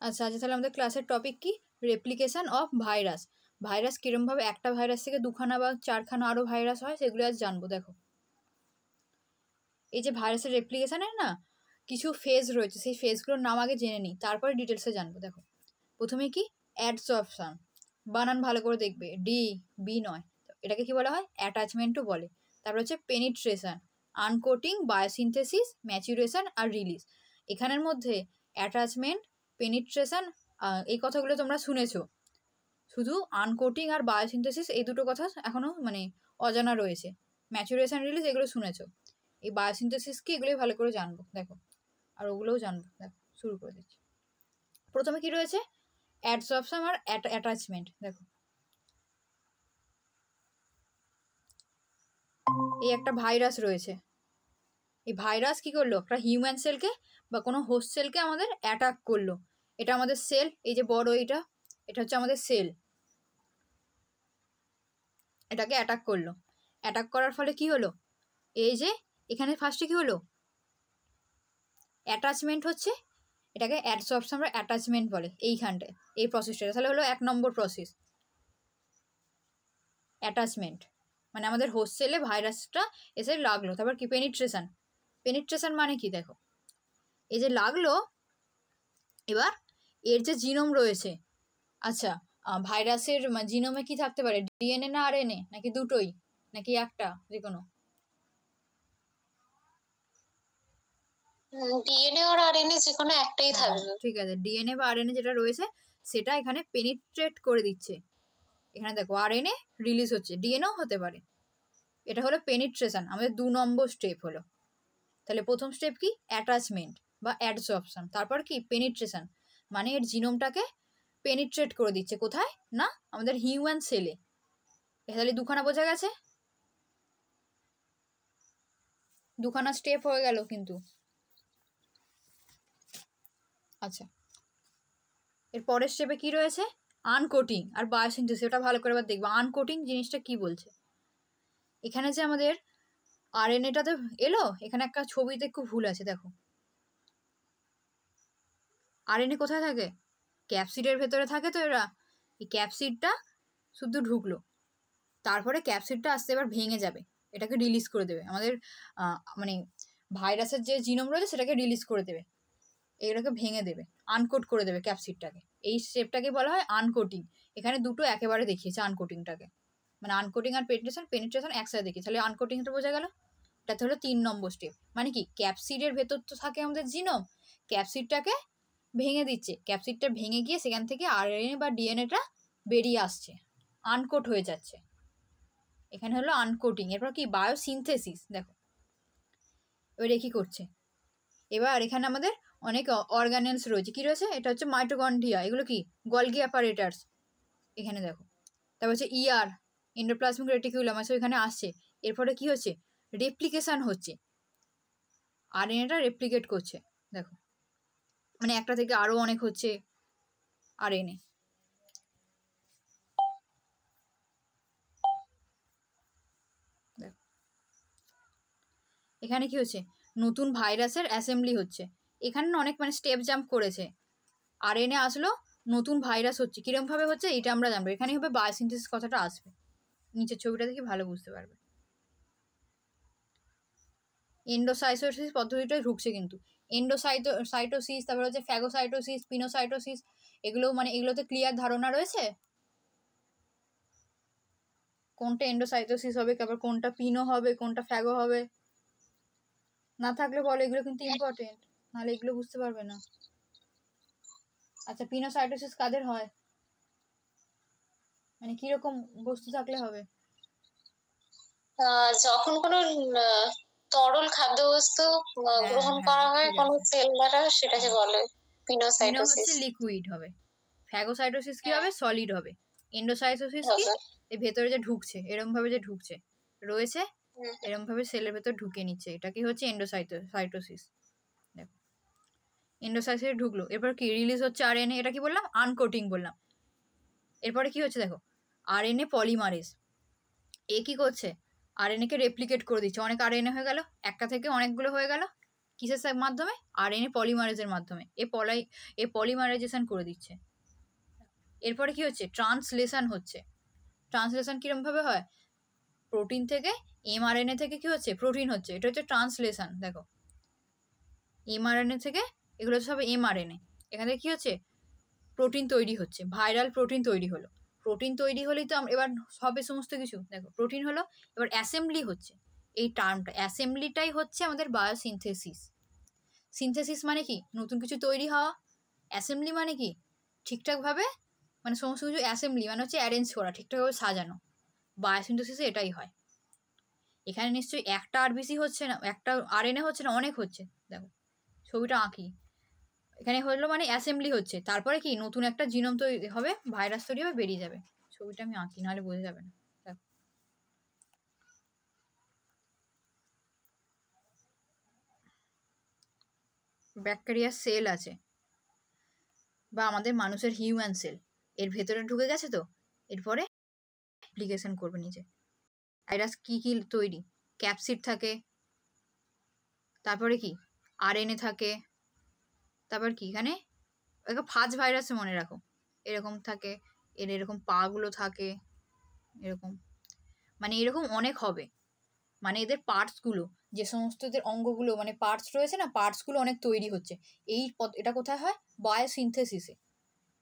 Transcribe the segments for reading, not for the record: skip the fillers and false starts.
আচ্ছা আচ্ছা, তাহলে আমাদের ক্লাসের টপিক কি? Replication of virus. ভাইরাস কিরমভাবে একটা ভাইরাস থেকে দুখানা বা চারখানা আরও ভাইরাস হয় সেগুলো আজ জানবো। দেখো, এই যে ভাইরাসের রেপ্লিকেশনের না কিছু ফেজ রয়েছে, সেই ফেজগুলোর নাম আগে জেনে নিই, তারপরে ডিটেলসে জানবো। দেখো, প্রথমে কি অ্যাডসর্পশন, বানান ভালো করে দেখবে, ডি বি নয়, এটাকে কি বলা হয়? অ্যাটাচমেন্টও বলে। তারপর হচ্ছে পেনিট্রেশন, আনকোটিং, বায়োসিনথেসিস, ম্যাচুরেশন আর রিলিজ। এখানের মধ্যে অ্যাটাচমেন্ট, পেনিট্রেশন, এই কথাগুলো তোমরা শুনেছো। শুধু আনকোটিং আর বায়োসিনথেসিস এই দুটো কথা এখনও মানে অজানা রয়েছে। ম্যাচুরেশন, রিলিজ এগুলো শুনেছো। এই বায়োসিনথেসিস কি, এগুলোই ভালো করে জানবো। দেখো, আর ওগুলোও জানবো। দেখো, শুরু করে দিচ্ছি। প্রথমে কি রয়েছে? অ্যাডসর্পশন আর অ্যাটাচমেন্ট। দেখো, এই একটা ভাইরাস রয়েছে। এই ভাইরাস কি করলো? একটা হিউম্যান সেলকে বা কোনো হোস্ট সেলকে আমাদের অ্যাটাক করলো। এটা আমাদের সেল, এই যে বড় এটা, এটা হচ্ছে আমাদের সেল। এটাকে অ্যাটাক করলো। অ্যাটাক করার ফলে কি হলো? এই যে এখানে ফার্স্টে কি হলো? অ্যাটাচমেন্ট হচ্ছে, এটাকে অ্যাডসর্পশন আমরা অ্যাটাচমেন্ট বলে এইখানটায়, এই প্রসেসটা। তাহলে হলো 1 নম্বর প্রসেস অ্যাটাচমেন্ট, মানে আমাদের হোস্ট সেলে ভাইরাসটা এসে লাগলো। তারপর কি? পেনিট্রেশন। পেনিট্রেশন মানে কি? দেখো, এই যে লাগলো, এবার এর যে জিনোম রয়েছে, আচ্ছা ভাইরাসের জিনোমে কি থাকতে পারে? ডিএনএ না আরএনএ, নাকি দুটোই, নাকি একটা যে কোনো? ডিএনএ আর আরএনএ যে কোনো একটাই থাকবে। ঠিক আছে, ডিএনএ বা আরএনএ যেটা রয়েছে সেটা এখানে পেনিট্রেট করে দিচ্ছে। এখানে দেখো আরএনএ রিলিজ হচ্ছে, ডিএনএও হতে পারে। এটা হলো পেনিট্রেশন, আমাদের 2 নম্বর স্টেপ হলো। তাহলে প্রথম স্টেপ কি? অ্যাটাচমেন্ট বা অ্যাডসর্পশন। তারপর কি? পেনিট্রেশন, মানে এর জিনোমটাকে পেনিট্রেট করে দিচ্ছে। কোথায়? না আমাদের হিউম্যান সেলে। তাহলে দুখানা বোঝা গেছে, দুখানা স্টেপ হয়ে গেল কিন্তু। আচ্ছা, এর পরের স্টেপে কি রয়েছে? আনকোটিং আর বায়োসিনথেসিস। ওটা ভালো করে এবার দেখবো আনকোটিং জিনিসটা কি বলছে। এখানে যে আমাদের আরএনএটাতে এলো, এখানে একটা ছবিতে একটু ভুল আছে। দেখো, আরএনএ কোথায় থাকে? ক্যাপসিডের ভেতরে থাকে। তো এরা এই ক্যাপসিডটা শুধু ঢুকলো, তারপরে ক্যাপসিডটা আস্তে এবার ভেঙে যাবে, এটাকে রিলিজ করে দেবে আমাদের মানে ভাইরাসের যে জিনোম রয়েছে সেটাকে রিলিজ করে দেবে, এগুলোকে ভেঙে দেবে, আনকোট করে দেবে ক্যাপসিডটাকে। এই স্টেপটাকে বলা হয় আনকোটিং। এখানে দুটো একেবারে দেখিয়েছে আনকোটিংটাকে, মানে আনকোটিং আর পেনিট্রেশন একসাথে দেখিয়েছে। তাহলে আনকোটিংটা বোঝা গেল। এটাতে হলো 3 নম্বর স্টেপ। মানে কি? ক্যাপসিডের ভেতর তো থাকে আমাদের জিনোম, ক্যাপসিডটাকে ভেঙে দিচ্ছে, ক্যাপসিডটা ভেঙে গিয়ে সেখান থেকে আরএনএ বা ডিএনএটা বেরিয়ে আসছে, আনকোট হয়ে যাচ্ছে। এখানে হলো আনকোটিং। এরপর কি? বায়োসিনথেসিস। দেখো এবারে কি করছে, এবার এখানে আমাদের অনেক অর্গানেলস রয়েছে। কি রয়েছে? এটা হচ্ছে মাইটোকন্ড্রিয়া, এগুলো কি? Golgi apparatus. এখানে দেখো, তারপর হচ্ছে ইআর, এন্ডোপ্লাজমিক রেটিকুলাম, আছে এখানে আসছে। এরপরে কি হচ্ছে? রেপ্লিকেশন হচ্ছে, আরএনএটা রেপ্লিকেট করছে। দেখো, মানে একটা থেকে আরও অনেক হচ্ছে আরএনএ। এখানে কি হচ্ছে? নতুন ভাইরাসের অ্যাসেম্বলি হচ্ছে। এখানে অনেক মানে স্টেপ জাম্প করেছে। আরএনএ আসলো, নতুন ভাইরাস হচ্ছে। কিরমভাবে হচ্ছে এটা আমরা জানবো। এখানে হবে বায়োসিনথেসিস কথাটা আসবে, নিচের ছবিটা দেখে ভালো বুঝতে পারবে। এন্ডোসাইটোসিস পদ্ধতিটাই ঢুকছে কিন্তু। সাইটোসিস, তারপর হচ্ছে ফ্যাগোসাইটোসিস, পিনোসাইটোসিস, এগুলো মানে এগুলোতে ক্লিয়ার ধারণা রয়েছে কোনটা এন্ডোসাইটোসিস হবে, তারপর কোনটা পিনো হবে, কোনটা ফ্যাগো হবে। না থাকলে বলো, এগুলো কিন্তু ইম্পর্টেন্ট, নাহলে এগুলো বুঝতে পারবে না। আচ্ছা, পিনোসাইটোসিস কাদের হয়, মানে কিরকম বস্তু থাকলে হবে? যখন কোনো তরল খাদ্যবস্তু গ্রহণ করা হয় কোনো সেল দ্বারা, সেটাকে বলে পিনোসাইটোসিস। লিকুইড হবে, ফ্যাগোসাইটোসিস কি হবে? সলিড হবে। এন্ডোসাইটোসিস কি? এই ভেতরে যে ঢুকছে, এরকম ভাবে যে ঢুকছে রয়েছে, এরকম ভাবে সেলের ভেতর ঢুকে নিচ্ছে, এটা কি হচ্ছে? এন্ডোসাইটোসিস। দেখো, এন্ডোসাইটোসিস ঢুকলো, এরপর কি? রিলিজ হচ্ছে আরএনএ। এটা কি বললাম? আনকোটিং বললাম। এরপরে কি হচ্ছে? দেখো, আরএনএ পলিমারেজ, এ কি করছে? আরএনএ কে রেপ্লিকেট করে দিচ্ছে। অনেক আরএনএ হয়ে গেল, একটা থেকে অনেকগুলো হয়ে গেল, কিসের মাধ্যমে? আরএনএ পলিমারেজের মাধ্যমে এ পলিমারাইজেশন করে দিচ্ছে। এরপরে কি হচ্ছে? ট্রান্সলেশন হচ্ছে। ট্রান্সলেশন কিরমভাবে হয়? প্রোটিন থেকে এমআরএনএ থেকে কি হচ্ছে? প্রোটিন হচ্ছে। এটা হচ্ছে ট্রান্সলেশন। দেখো, এমআরএনএ থেকে এগুলো সব এমআরএনএ, এখান থেকে কি হচ্ছে? প্রোটিন তৈরি হচ্ছে, ভাইরাল প্রোটিন তৈরি হলো। প্রোটিন তৈরি হলেই তো এবার হবে সমস্ত কিছু। দেখো, প্রোটিন হলো, এবার অ্যাসেম্বলি হচ্ছে। এই টার্মটা অ্যাসেম্বলিটাই হচ্ছে আমাদের বায়োসিনথেসিস। সিনথেসিস মানে কি? নতুন কিছু তৈরি হওয়া। অ্যাসেম্বলি মানে কি? ঠিকঠাকভাবে, মানে সমস্ত কিছু অ্যাসেম্বলি মানে হচ্ছে অ্যারেঞ্জ করা, ঠিকঠাকভাবে সাজানো। বায়োসিনথেসিসে এটাই হয়। এখানে নিশ্চয়ই একটা আরবিসি হচ্ছে না, একটা আরএনএ হচ্ছে না, অনেক হচ্ছে। দেখো ছবিটা আঁকি, এখানে হলো মানে অ্যাসেম্বলি হচ্ছে, তারপরে কি নতুন একটা জিনোম তৈরি হবে, ভাইরাস তৈরি হবে, বেরিয়ে যাবে। ছবিটা আমি আঁকি, নাহলে বোঝা যাবে না। দেখো, ব্যাকটেরিয়ার সেল আছে, বা আমাদের মানুষের হিউম্যান সেল, এর ভেতরে ঢুকে গেছে। তো এরপরে অ্যাপ্লিকেশন করবে নিজে। ভাইরাস কি কি তৈরি? ক্যাপসিড থাকে, তারপরে কি আরএনএ থাকে, তারপর কি এখানে ফাজ ভাইরাসে মনে রাখো, এরকম থাকে, এর এরকম পাগুলো থাকে, এরকম, মানে এরকম অনেক হবে। মানে এদের পার্টসগুলো, যে সমস্ত এদের অঙ্গগুলো মানে পার্টস রয়েছে না, পার্টসগুলো অনেক তৈরি হচ্ছে। এটা কোথায় হয়? বায়োসিনথেসিসে।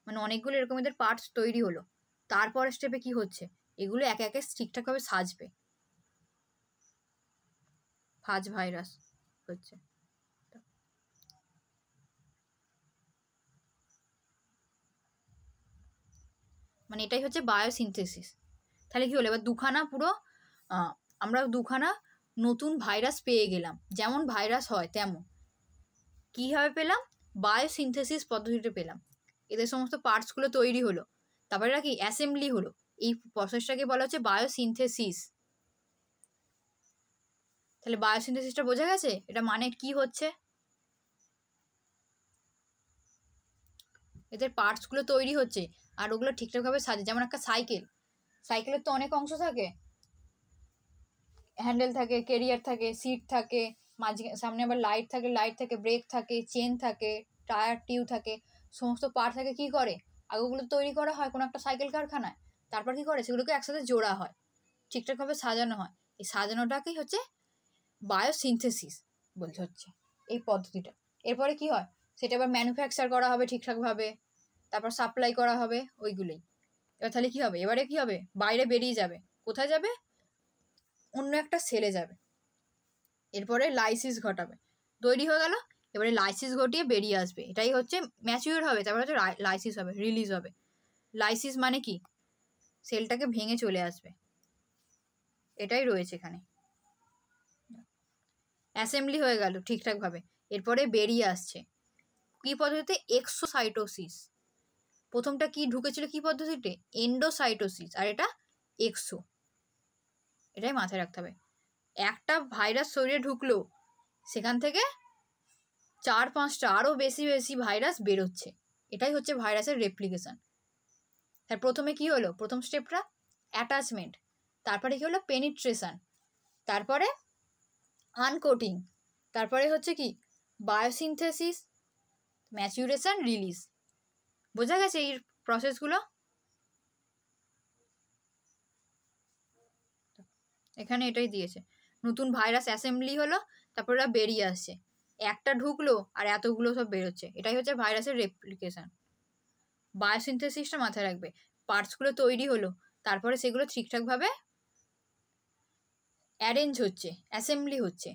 মানে অনেকগুলো এরকম এদের পার্টস তৈরি হলো, তারপর স্টেপে কি হচ্ছে? এগুলো একে একে ঠিকঠাকভাবে সাজবে। ফাজ ভাইরাস হচ্ছে। মানে এটাই হচ্ছে বায়োসিনথেসিস। তাহলে কি হলো? এবার আমরা দুখানা নতুন ভাইরাস পেয়ে গেলাম। যেমন ভাইরাস হয় তেমন কীভাবে পেলাম? বায়োসিনথেসিস পদ্ধতিতে পেলাম। এদের সমস্ত পার্টসগুলো তৈরি হলো, তারপরে এরা কি অ্যাসেম্বলি হলো। এই প্রসেসটাকে বলা হচ্ছে বায়োসিনথেসিস। তাহলে বায়োসিনথেসিসটা বোঝা গেছে, এটা মানে কি হচ্ছে? এদের পার্টসগুলো তৈরি হচ্ছে, আর ওগুলো ঠিকঠাকভাবে সাজে। যেমন একটা সাইকেলের তো অনেক অংশ থাকে, হ্যান্ডেল থাকে, কেরিয়ার থাকে, সিট থাকে, সামনে আবার লাইট থাকে, ব্রেক থাকে, চেন থাকে, টায়ার টিউব থাকে, সমস্ত পার্ট থাকে। কি করে? আগে ওগুলো তৈরি করা হয় কোনো একটা সাইকেল কারখানায়, তারপর কি করে? সেগুলোকে একসাথে জোড়া হয়, ঠিকঠাকভাবে সাজানো হয়। এই সাজানোটাকেই হচ্ছে বায়োসিনথেসিস বলতে হচ্ছে এই পদ্ধতিটা। এরপরে কি হয়? সেটা আবার ম্যানুফ্যাকচার করা হবে ঠিকঠাকভাবে, তারপর সাপ্লাই করা হবে, ওইগুলোই। এবার তাহলে কি হবে? এবারে কি হবে? বাইরে বেরিয়ে যাবে। কোথায় যাবে? অন্য একটা সেলে যাবে। এরপরে লাইসিস ঘটাবে, তৈরি হয়ে গেল, এবারে লাইসিস ঘটিয়ে বেরিয়ে আসবে। এটাই হচ্ছে ম্যাচিউর হবে, তারপরে হচ্ছে লাইসিস হবে, রিলিজ হবে। লাইসিস মানে কি? সেলটাকে ভেঙে চলে আসবে, এটাই রয়েছে এখানে। অ্যাসেম্বলি হয়ে গেল ঠিকঠাকভাবে, এরপরে বেরিয়ে আসছে কি পদ্ধতিতে? এক্সোসাইটোসিস। প্রথমটা কি ঢুকেছিল কি পদ্ধতিতে? এন্ডোসাইটোসিস, আর এটা এক্সো। এটাই মাথায় রাখতে হবে। একটা ভাইরাস শরীরে ঢুকলো, সেখান থেকে 4-5টা আরও বেশি ভাইরাস বেরোচ্ছে। এটাই হচ্ছে ভাইরাসের রেপ্লিকেশন। তার প্রথমে কি হলো? প্রথম স্টেপটা অ্যাটাচমেন্ট, তারপরে কি হলো? পেনিট্রেশন, তারপরে আনকোটিং, তারপরে হচ্ছে কি বায়োসিনথেসিস, ম্যাচুরেশন, রিলিজ। বোঝা গেছে এই প্রসেসগুলো? এখানে এটাই দিয়েছে। নতুন ভাইরাস অ্যাসেম্বলি হলো, তারপর ওরা বেরিয়ে আসছে, একটা ঢুকলো আর এতগুলো সব বেরোচ্ছে। এটাই হচ্ছে ভাইরাসের রেপ্লিকেশন। বায়োসিনথেসিসটা মাথায় রাখবে। পার্টসগুলো তৈরি হলো, তারপরে সেগুলো ঠিকঠাকভাবে অ্যারেঞ্জ হচ্ছে, অ্যাসেম্বলি হচ্ছে,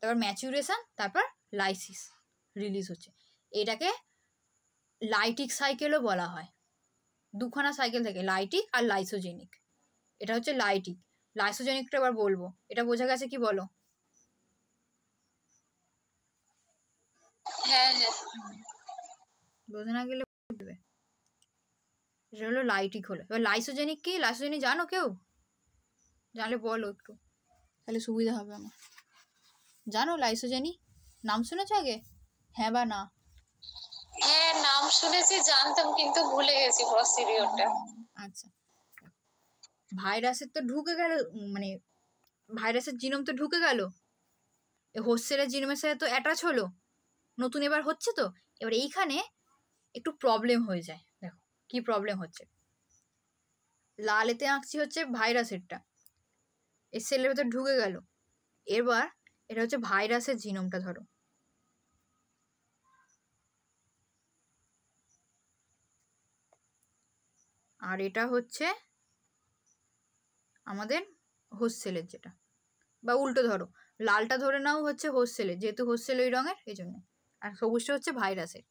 তারপর ম্যাচুরেশন, তারপর লাইসিস, রিলিজ হচ্ছে। এটাকে লাইটিক সাইকেলও বলা হয়। দুখানা সাইকেল থাকে, লাইটিক আর লাইসোজেনিক। এটা হচ্ছে লাইটিক। লাইসোজেনিকটা এবার বলবো, এটা বোঝা গেছে কি বলো? হ্যাঁ হ্যাঁ, বোঝা না গেলে বলবে। এটা হলো লাইটিক হলো। এবার লাইসোজেনিক কি? লাইসোজেনিক জানো কেউ? জানলে বলো একটু, তাহলে সুবিধা হবে আমার। জানো লাইসোজেনিক? নাম শুনেছো আগে? হ্যাঁ বা না? হ্যাঁ নাম শুনেছি, জানতাম, কিন্তু ভুলে গেছি প্রসিডিওরটা। আচ্ছা, ভাইরাসের তো ঢুকে গেল, মানে ভাইরাসের জিনোম তো ঢুকে গেল, এই হোস্ট সেলের জিনোমের সাথে তো অ্যাটাচ হলো, নতুন এবার হচ্ছে তো, এবার এইখানে একটু প্রবলেম হয়ে যায়। দেখো কি প্রবলেম হচ্ছে, লাল এতে আঁকছি হচ্ছে ভাইরাসেরটা, এই সেলের ভেতর ঢুকে গেল। এবার এটা হচ্ছে ভাইরাসের জিনোমটা ধরো, আর এটা হচ্ছে আমাদের হোস্ট সেলের যেটা, বা উল্টো ধরো, লালটা ধরে নাও হচ্ছে হোস্ট সেলের, যেহেতু হোস্ট সেল ওই রঙের এই জন্য, আর সবুজটা হচ্ছে ভাইরাসের।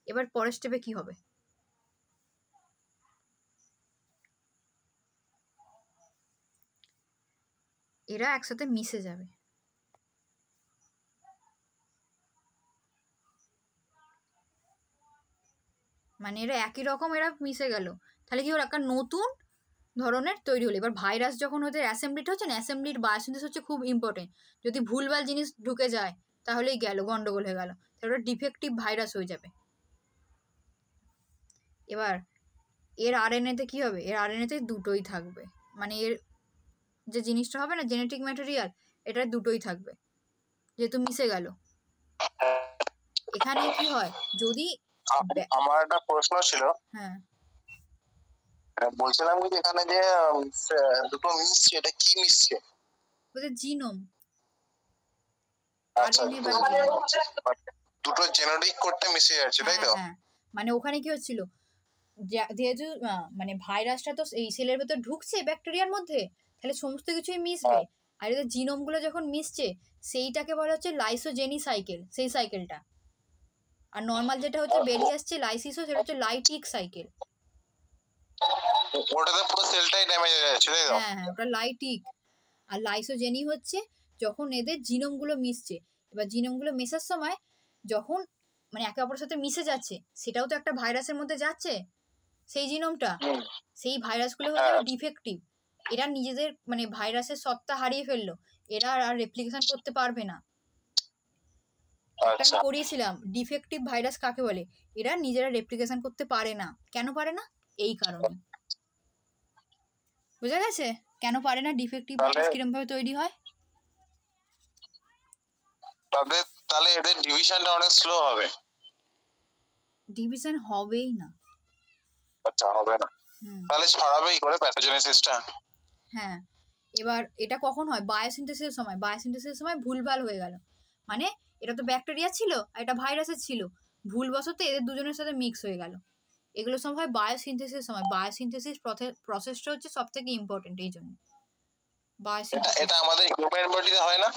এবার পরের স্টেপে কি হবে, এরা একসাথে মিশে যাবে। মানে এরা একই রকম, এরা মিশে গেল, তাহলে কি হলো, একটা নতুন ধরনের তৈরি হলো। এবার ভাইরাস যখন ওদের অ্যাসেম্বলিটা হচ্ছে না, অ্যাসেম্বলির বায়োসিনথেসিস হচ্ছে খুব ইম্পর্টেন্ট। যদি ভুলভাল জিনিস ঢুকে যায় তাহলেই গেল, গন্ডগোল হয়ে গেল, তাহলে ওটা ডিফেক্টিভ ভাইরাস হয়ে যাবে। এবার এর আরএনএতে কি হবে, এর আরএনএতে দুটোই থাকবে, মানে এর যে জিনিসটা হবে না জেনেটিক ম্যাটেরিয়াল, এটা দুটোই থাকবে যেহেতু মিশে গেল। এখানে কি হয়, যদি আমার একটা প্রশ্ন ছিল, হ্যাঁ বলছিলাম কি এখানে যে দুটো মিশছে, এটা কি মিশছে? ওদের জিনোম, আচ্ছা, আরএনএ বাই জিনোম, দুটো জেনেটিক করতে মিশে যাচ্ছে, তাই তো? হ্যাঁ, মানে ওখানে কি হচ্ছিল, যেহেতু মানে ভাইরাসটা তো এই সেলের ভেতর ঢুকছে ব্যাকটেরিয়ার মধ্যে, তাহলে সমস্ত কিছুই মিশবে। আর এদের জিনোমগুলো যখন মিশছে, সেইটাকে বলা হচ্ছে লাইসোজেনি সাইকেল, সেই সাইকেলটা। আর নর্মাল যেটা হচ্ছে বেরিয়ে আসছে লাইসিসও, সেটা হচ্ছে লাইটিক সাইকেল। ওটাতে পুরো সেলটাই ড্যামেজ হয়ে যাচ্ছে, তাই তো? হ্যাঁ হ্যাঁ, ওটা লাইটিক। আর লাইসোজেনি হচ্ছে যখন এদের জিনোমগুলো মিশছে। এবার জিনোমগুলো মেশার সময় যখন মানে একে অপরের সাথে মিশে যাচ্ছে, সেটাও তো একটা ভাইরাসের মধ্যে যাচ্ছে, সেই জিনোমটা, সেই ভাইরাসগুলো হয়ে যাবে ডিফেক্টিভ। এরা নিজেদের মানে ভাইরাসের সত্তা হারিয়ে ফেললো, এরা আর রেপ্লিকেশন করতে পারবে না। আমি পড়িয়েছিলাম ডিফেক্টিভ ভাইরাস কাকে বলে, এরা নিজেরা রেপ্লিকেশন করতে পারে না। কেন পারে না, এই কারণে। বুঝা গেছে কেন পারে না, ডিফেক্টিভ ভাইরাস কিরকম ভাবে তৈরি হয়। তাহলে এদের ডিভিশনটা অনেক স্লো হবে। ডিভিশন হবেই না। আচ্ছা, হবে না, তাহলে ছড়াবেই করে প্যাথোজেনেসিসটা। হ্যাঁ, এবার এটা কখন হয়, বায়োসিনথেসিসের সময়। বায়োসিনথেসিসের সময় ভুলভাল হয়ে গেল, মানে এটা তো ব্যাকটেরিয়া ছিল আর এটা ভাইরাসের ছিল, ভুলবশত এদের দুজনের সাথে মিক্স হয়ে গেল। এগুলো সব হয় বায়োসিনথেসিসের সময়। বায়োসিনথেসিস প্রসেসটা হচ্ছে সব থেকে ইম্পর্টেন্ট এই জন্য। বায়োসিনথেসিস এটা আমাদের হিউম্যান বডিতে হয় না?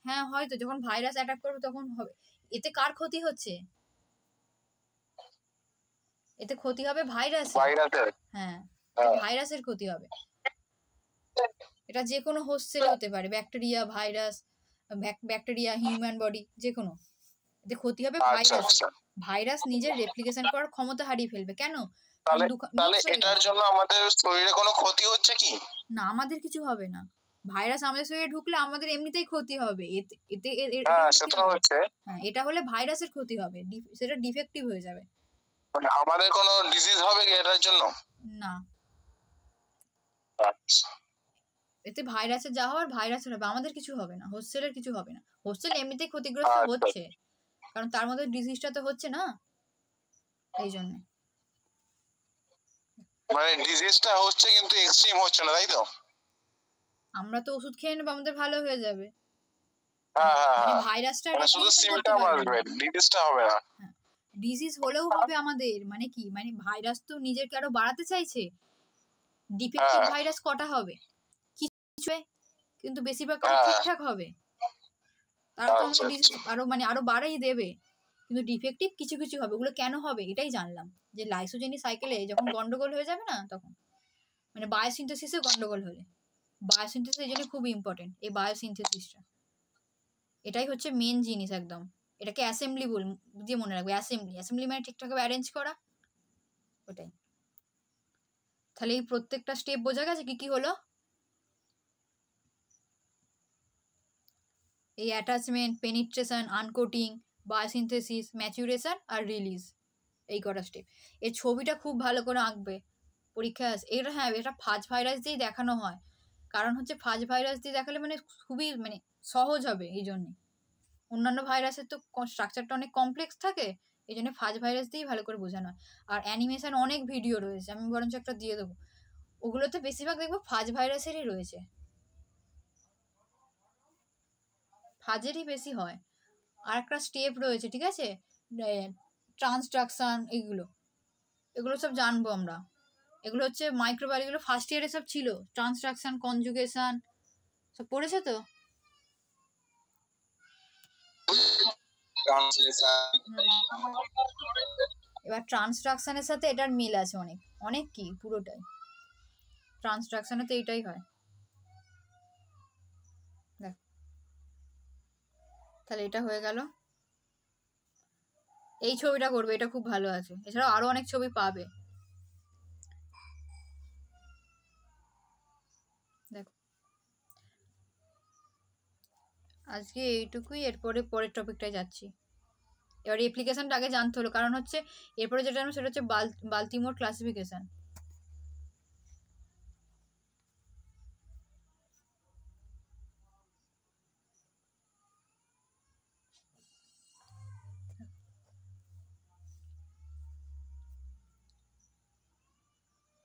হ্যাঁ হয়তো, যখন ভাইরাস অ্যাটাক করবে তখন হবে। এতে কার ক্ষতি হচ্ছে, এতে ক্ষতি হবে ভাইরাসের। হ্যাঁ, ভাইরাসের ক্ষতি হবে। এটা যে কোনো হোস্ট সেল হতে পারে, bacteria, virus, bacteria, human body, যে কোনো। এতে ক্ষতি হবে ভাইরাস। ভাইরাস নিজের রেপ্লিকেশন করার ক্ষমতা হারিয়ে ফেলবে। কেন, তাহলে এটার জন্য আমাদের শরীরে কোনো ক্ষতি হচ্ছে কি না? আমাদের কিছু হবে না। ভাইরাস আমাদের শরীরে ঢুকলে আমাদের এমনিতেই ক্ষতি হবে। এতে হ্যাঁ, এটা হলে ভাইরাসের ক্ষতি হবে, সেটা ডিফেক্টিভ হয়ে যাবে। মানে আমাদের কোনো ডিজিজ হবে কি এটার জন্য? না, আচ্ছা, এতে ভাইরাসের যা হওয়ার ভাইরাসের হবে, আমাদের কিছু হবে না, হোস্টেলের কিছু হবে না। হোস্টেল এমনিতেই ক্ষতিগ্রস্ত হচ্ছে, কারণ তার মধ্যে ডিজিজটা তো হচ্ছে না, এই জন্য। মানে ডিজিজটা হচ্ছে কিন্তু এক্সট্রিম হচ্ছে না, তাই তো? আমরা তো ওষুধ খেয়ে নেবো, আমাদের ভালো হয়ে যাবে। ভাইরাসটা শুধু সিম্পটম আসবে, ডিজিজটা হবে না। ডিজিজ হলেও হবে আমাদের, মানে কি, মানে ভাইরাস তো নিজেকে আরো বাড়াতে চাইছে। ডিফেক্টিভ ভাইরাস কটা হবে, কিছু, কিন্তু বেশিরভাগ ঠিকঠাক হবে। তারা তো আমাদের ডিজিজ আরো বাড়াই দেবে, কিন্তু ডিফেক্টিভ কিছু কিছু হবে। ওগুলো কেন হবে এটাই জানলাম, যে লাইসোজেনি সাইকেলে যখন গন্ডগোল হয়ে যাবে না, তখন মানে বায়োসিনথেসিসে গন্ডগোল হলে। বায়োসিনথেসিস এই জন্য খুব ইম্পর্টেন্ট, এই বায়োসিনথেসিসটা। এটাই হচ্ছে মেন জিনিস একদম। এটাকে অ্যাসেম্বলি দিয়ে মনে রাখবে, অ্যাসেম্বলি মানে ঠিকঠাকভাবে অ্যারেঞ্জ করা, ওটাই। তাহলে এই প্রত্যেকটা স্টেপ বোঝা গেছে কি কি হলো। এই অ্যাটাচমেন্ট, পেনিট্রেশন, আনকোটিং, বায়োসিনথেসিস, ম্যাচুরেশন আর রিলিজ, এই কটা স্টেপ। এর ছবিটা খুব ভালো করে আঁকবে পরীক্ষায় আসে। এটা হ্যাঁ, এটা ফাজ ভাইরাস দিয়েই দেখানো হয়, কারণ হচ্ছে ফাজ ভাইরাস দিয়ে দেখালে মানে খুবই মানে সহজ হবে, এই জন্যে। অন্যান্য ভাইরাসের তো স্ট্রাকচারটা অনেক কমপ্লেক্স থাকে, এই জন্য ফাজ ভাইরাস দিয়েই ভালো করে বোঝানো হয়। আর অ্যানিমেশন অনেক ভিডিও রয়েছে, আমি বরঞ্চ একটা দিয়ে দেবো, ওগুলোতে বেশিরভাগ দেখবো ফাজ ভাইরাসেরই রয়েছে, ফাজেরই বেশি হয়। আর একটা স্টেপ রয়েছে, ঠিক আছে, ট্রান্সডাকশন, এগুলো সব জানবো আমরা। এগুলো হচ্ছে মাইক্রোবায়োলজি, এগুলো ফার্স্ট ইয়ারে সব ছিল, ট্রান্সডাকশন, কনজুগেশন সব পড়েছে তো। এবার ট্রান্সডাকশনের সাথে এটার মিল আছে অনেক, অনেক কি পুরোটাই ট্রান্সডাকশনে তো এইটাই হয়। দেখ, তাহলে এটা হয়ে গেল। এই ছবিটা করবে, এটা খুব ভালো আছে, এছাড়াও আরো অনেক ছবি পাবে। দেখো আজকে এইটুকুই, এরপরে পরের টপিকটায় যাচ্ছি। এবার অ্যাপ্লিকেশনটা আগে জানতে হলো, কারণ হচ্ছে এরপরে যেটা জানবো সেটা হচ্ছে বাল্টিমোর ক্লাসিফিকেশন।